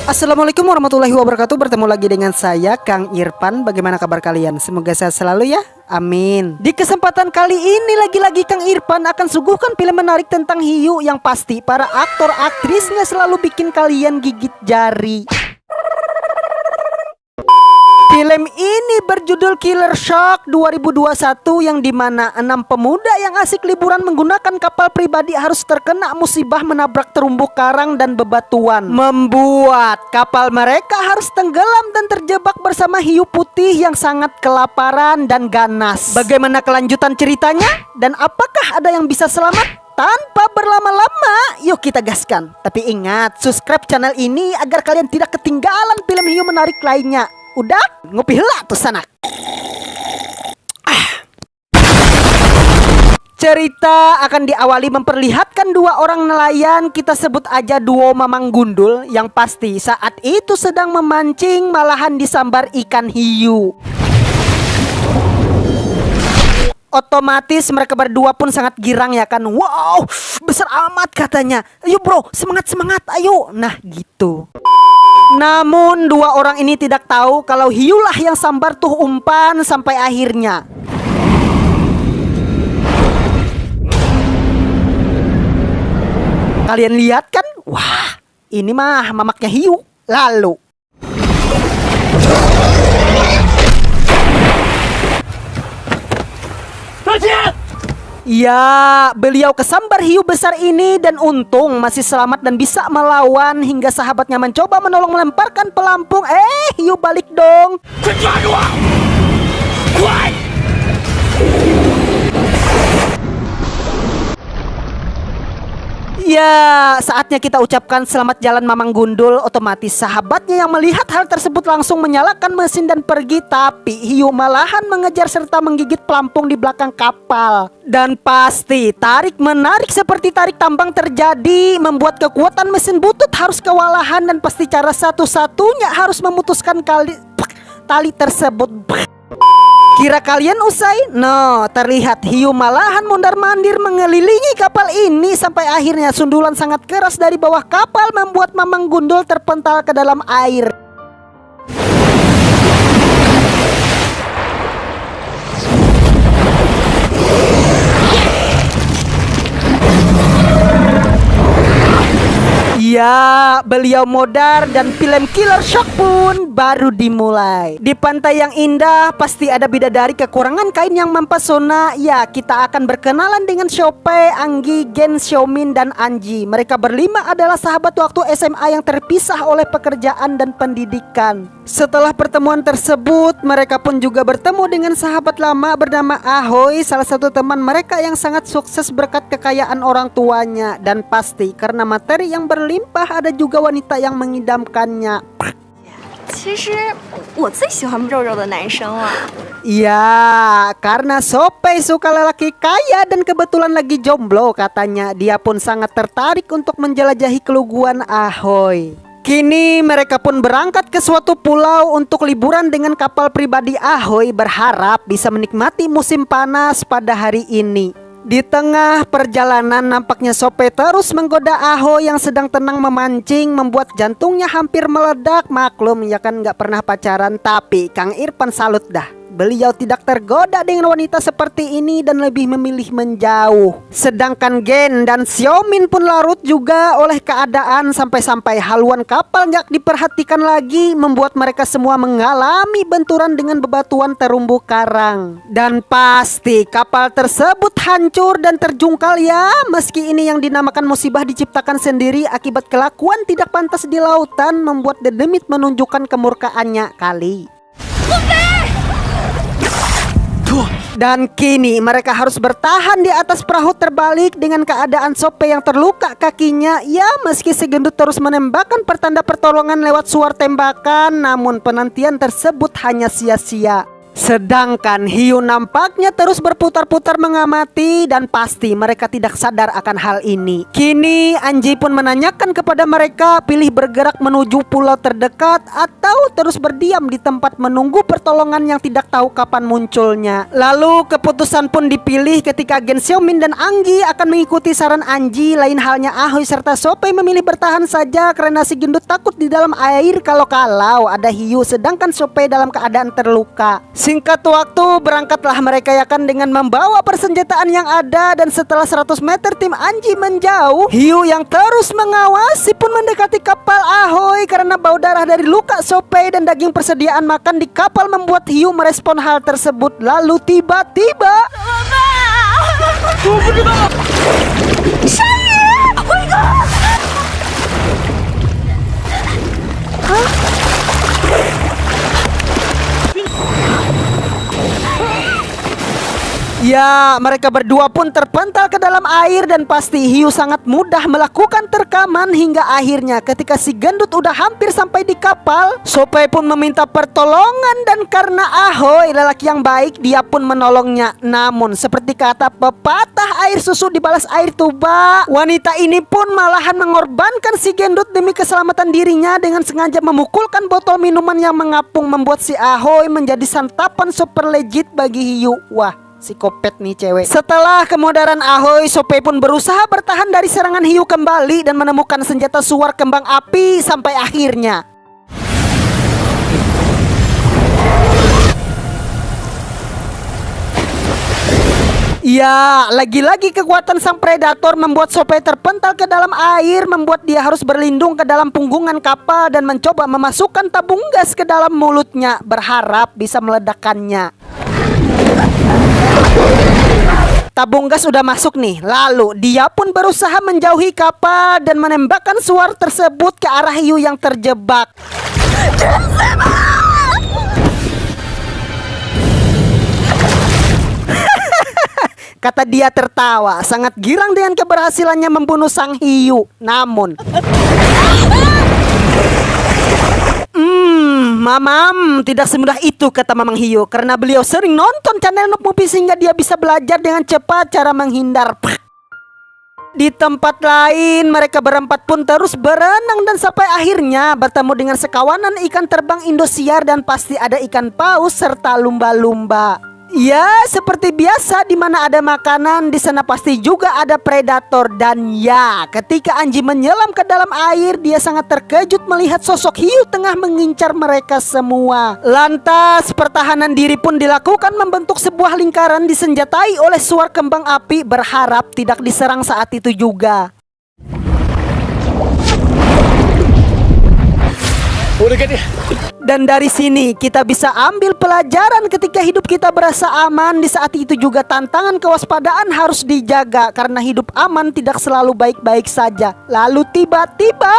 Assalamualaikum warahmatullahi wabarakatuh. Bertemu lagi dengan saya Kang Irfan. Bagaimana kabar kalian? Semoga sehat selalu ya. Amin. Di kesempatan kali ini lagi-lagi Kang Irfan akan suguhkan film menarik tentang hiu yang pasti para aktor aktrisnya selalu bikin kalian gigit jari. Film ini berjudul Killer Shark 2021 yang dimana 6 pemuda yang asik liburan menggunakan kapal pribadi harus terkena musibah menabrak terumbu karang dan bebatuan, membuat kapal mereka harus tenggelam dan terjebak bersama hiu putih yang sangat kelaparan dan ganas. Bagaimana kelanjutan ceritanya? Dan apakah ada yang bisa selamat? Tanpa berlama-lama, yuk kita gaskan. Tapi ingat, subscribe channel ini agar kalian tidak ketinggalan film hiu menarik lainnya. Udah, ngopi heula tuh sana. Cerita akan diawali memperlihatkan dua orang nelayan, kita sebut aja duo Mamang Gundul, yang pasti saat itu sedang memancing malahan disambar ikan hiu. Otomatis mereka berdua pun sangat girang ya kan. Wow, besar amat katanya. Ayo bro, semangat-semangat, ayo. Nah gitu. Namun dua orang ini tidak tahu kalau hiulah yang sambar tuh umpan sampai akhirnya. Kalian lihat kan? Wah, ini mah mamaknya hiu. Lalu ya, beliau kesambar hiu besar ini dan untung masih selamat dan bisa melawan hingga sahabatnya mencoba menolong melemparkan pelampung. Hiu balik dong. Ya, saatnya kita ucapkan selamat jalan Mamang Gundul. Otomatis sahabatnya yang melihat hal tersebut langsung menyalakan mesin dan pergi. Tapi hiu malahan mengejar serta menggigit pelampung di belakang kapal. Dan pasti tarik-menarik seperti tarik tambang terjadi, membuat kekuatan mesin butut harus kewalahan. Dan pasti cara satu-satunya harus memutuskan tali tersebut. Kira kalian usai? No, terlihat hiu malahan mondar-mandir mengelilingi kapal ini sampai akhirnya sundulan sangat keras dari bawah kapal membuat Mamang Gundul terpental ke dalam air. Ya, beliau modar dan film Killer Shark pun baru dimulai. Di pantai yang indah pasti ada bidadari kekurangan kain yang mempesona. Ya, kita akan berkenalan dengan Shope, Anggi, Gen, Xiaomin, dan Anji. Mereka berlima adalah sahabat waktu SMA yang terpisah oleh pekerjaan dan pendidikan. Setelah pertemuan tersebut, mereka pun juga bertemu dengan sahabat lama bernama Ahoy, salah satu teman mereka yang sangat sukses berkat kekayaan orang tuanya. Dan pasti karena materi yang berlimpah ada juga wanita yang mengidamkannya. Ya, karena Sope suka lelaki kaya dan kebetulan lagi jomblo katanya. Dia pun sangat tertarik untuk menjelajahi keluguan Ahoy. Kini mereka pun berangkat ke suatu pulau untuk liburan dengan kapal pribadi Ahoy, berharap bisa menikmati musim panas pada hari ini. Di tengah perjalanan nampaknya Sope terus menggoda Ahoy yang sedang tenang memancing, membuat jantungnya hampir meledak. Maklum ya kan, gak pernah pacaran. Tapi Kang Irfan salut dah, beliau tidak tergoda dengan wanita seperti ini dan lebih memilih menjauh. Sedangkan Gen dan Xiaomin pun larut juga oleh keadaan, sampai-sampai haluan kapal gak diperhatikan lagi, membuat mereka semua mengalami benturan dengan bebatuan terumbu karang. Dan pasti kapal tersebut hancur dan terjungkal ya. Meski ini yang dinamakan musibah diciptakan sendiri akibat kelakuan tidak pantas di lautan, membuat The Demit menunjukkan kemurkaannya kali. Dan kini mereka harus bertahan di atas perahu terbalik dengan keadaan Sope yang terluka kakinya. Ya, meski si gendut terus menembakkan pertanda pertolongan lewat suar tembakan, namun penantian tersebut hanya sia-sia. Sedangkan hiu nampaknya terus berputar-putar mengamati dan pasti mereka tidak sadar akan hal ini. Kini Anji pun menanyakan kepada mereka pilih bergerak menuju pulau terdekat atau terus berdiam di tempat menunggu pertolongan yang tidak tahu kapan munculnya. Lalu keputusan pun dipilih ketika Gen Xiaomin dan Anggi akan mengikuti saran Anji. Lain halnya Ahoy serta Sopei memilih bertahan saja karena si gendut takut di dalam air kalau ada hiu, sedangkan Sopei dalam keadaan terluka. Singkat waktu berangkatlah mereka yakan dengan membawa persenjataan yang ada, dan setelah 100 meter tim Anji menjauh, hiu yang terus mengawasi pun mendekati kapal Ahoy karena bau darah dari luka Sopei dan daging persediaan makan di kapal membuat hiu merespon hal tersebut. Lalu tiba-tiba ya, mereka berdua pun terpental ke dalam air dan pasti hiu sangat mudah melakukan terkaman hingga akhirnya ketika si gendut udah hampir sampai di kapal, Sopei pun meminta pertolongan dan karena Ahoy lelaki yang baik dia pun menolongnya. Namun seperti kata pepatah, air susu dibalas air tuba, wanita ini pun malahan mengorbankan si gendut demi keselamatan dirinya dengan sengaja memukulkan botol minuman yang mengapung membuat si Ahoy menjadi santapan super legit bagi hiu. Wah, psikopat nih cewek. Setelah kemodaran Ahoy, Sopei pun berusaha bertahan dari serangan hiu kembali dan menemukan senjata suar kembang api sampai akhirnya ya, lagi-lagi kekuatan sang predator membuat Sopei terpental ke dalam air, membuat dia harus berlindung ke dalam punggungan kapal dan mencoba memasukkan tabung gas ke dalam mulutnya, berharap bisa meledakkannya. Tabung gas udah masuk nih, lalu dia pun berusaha menjauhi kapal dan menembakkan suar tersebut ke arah hiu yang terjebak. Kata dia tertawa, sangat girang dengan keberhasilannya membunuh sang hiu. Namun Mamam, tidak semudah itu, kata Mamang Hiu, karena beliau sering nonton channel Noob Movie sehingga dia bisa belajar dengan cepat cara menghindar. Di tempat lain, mereka berempat pun terus berenang dan sampai akhirnya bertemu dengan sekawanan ikan terbang Indosiar dan pasti ada ikan paus serta lumba-lumba. Ya, seperti biasa di mana ada makanan, di sana pasti juga ada predator. Dan ya, ketika Anji menyelam ke dalam air, dia sangat terkejut melihat sosok hiu tengah mengincar mereka semua. Lantas, pertahanan diri pun dilakukan membentuk sebuah lingkaran disenjatai oleh suar kembang api, berharap tidak diserang saat itu juga. Dan dari sini kita bisa ambil pelajaran ketika hidup kita berasa aman, di saat itu juga tantangan kewaspadaan harus dijaga karena hidup aman tidak selalu baik-baik saja. Lalu tiba-tiba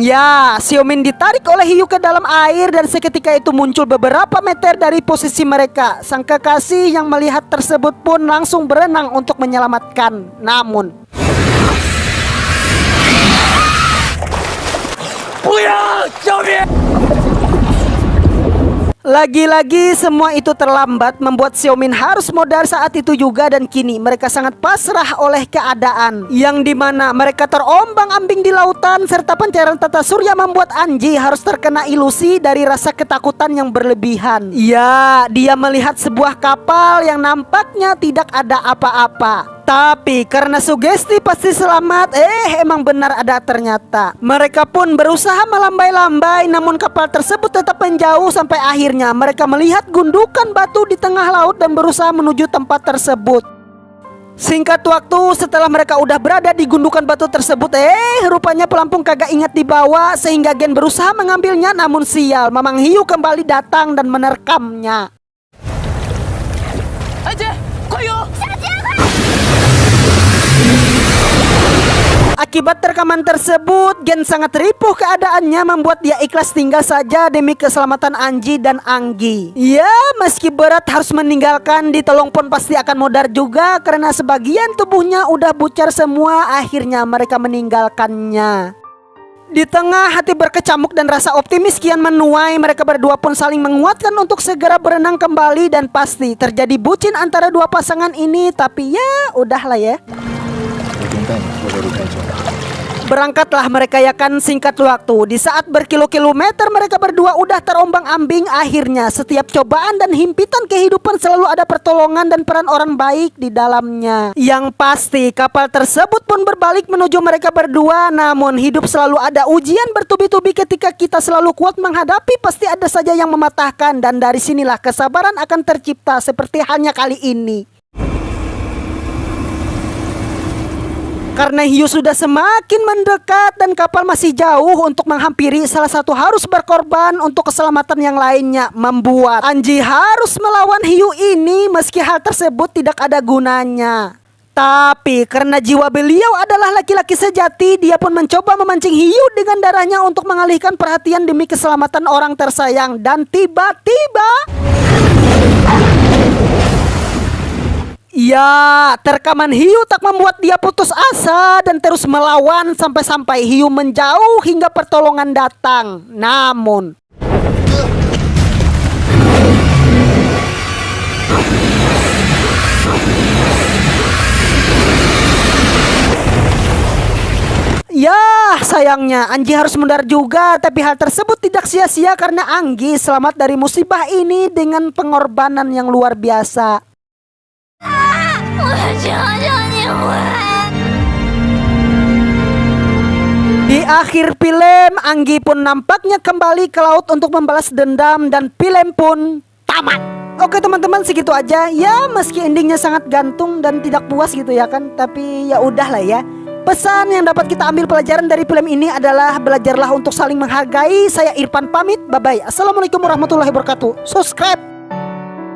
ya, Xiaomin ditarik oleh hiu ke dalam air dan seketika itu muncul beberapa meter dari posisi mereka. Sang kekasih yang melihat tersebut pun langsung berenang untuk menyelamatkan. Namun lagi-lagi semua itu terlambat membuat Xiaomin harus modal saat itu juga, dan kini mereka sangat pasrah oleh keadaan yang dimana mereka terombang-ambing di lautan serta pencairan tata surya membuat Anji harus terkena ilusi dari rasa ketakutan yang berlebihan. Ya, dia melihat sebuah kapal yang nampaknya tidak ada apa-apa. Tapi karena sugesti pasti selamat, emang benar ada ternyata. Mereka pun berusaha melambai-lambai, namun kapal tersebut tetap menjauh sampai akhirnya mereka melihat gundukan batu di tengah laut dan berusaha menuju tempat tersebut. Singkat waktu setelah mereka udah berada di gundukan batu tersebut, rupanya pelampung kagak ingat dibawa sehingga Gen berusaha mengambilnya, namun sial, Mamang Hiu kembali datang dan menerkamnya. Akibat rekaman tersebut, Gen sangat ripuh keadaannya membuat dia ikhlas tinggal saja demi keselamatan Anji dan Anggi. Ya, meski berat harus meninggalkan, ditolong pun pasti akan modar juga karena sebagian tubuhnya udah bucar semua, akhirnya mereka meninggalkannya. Di tengah hati berkecamuk dan rasa optimis kian menuai, mereka berdua pun saling menguatkan untuk segera berenang kembali dan pasti terjadi bucin antara dua pasangan ini, tapi ya udahlah ya. Berangkatlah mereka ya kan, singkat waktu. Di saat berkilo-kilometer mereka berdua udah terombang-ambing. Akhirnya setiap cobaan dan himpitan kehidupan selalu ada pertolongan dan peran orang baik di dalamnya. Yang pasti kapal tersebut pun berbalik menuju mereka berdua. Namun hidup selalu ada ujian bertubi-tubi. Ketika kita selalu kuat menghadapi, pasti ada saja yang mematahkan. Dan dari sinilah kesabaran akan tercipta seperti halnya kali ini. Karena hiu sudah semakin mendekat dan kapal masih jauh untuk menghampiri, salah satu harus berkorban untuk keselamatan yang lainnya, membuat Anji harus melawan hiu ini meski hal tersebut tidak ada gunanya. Tapi karena jiwa beliau adalah laki-laki sejati, dia pun mencoba memancing hiu dengan darahnya untuk mengalihkan perhatian demi keselamatan orang tersayang. Dan tiba-tiba ya, terkaman hiu tak membuat dia putus asa dan terus melawan sampai-sampai hiu menjauh hingga pertolongan datang. Namun ya, sayangnya Anji harus mundar juga. Tapi hal tersebut tidak sia-sia karena Anggi selamat dari musibah ini dengan pengorbanan yang luar biasa. Di akhir film, Anggi pun nampaknya kembali ke laut untuk membalas dendam dan film pun tamat. Oke teman-teman, segitu aja ya, meski endingnya sangat gantung dan tidak puas gitu ya kan, tapi ya udahlah ya. Pesan yang dapat kita ambil pelajaran dari film ini adalah belajarlah untuk saling menghargai. Saya Irfan pamit, bye bye. Assalamualaikum warahmatullahi wabarakatuh. Subscribe.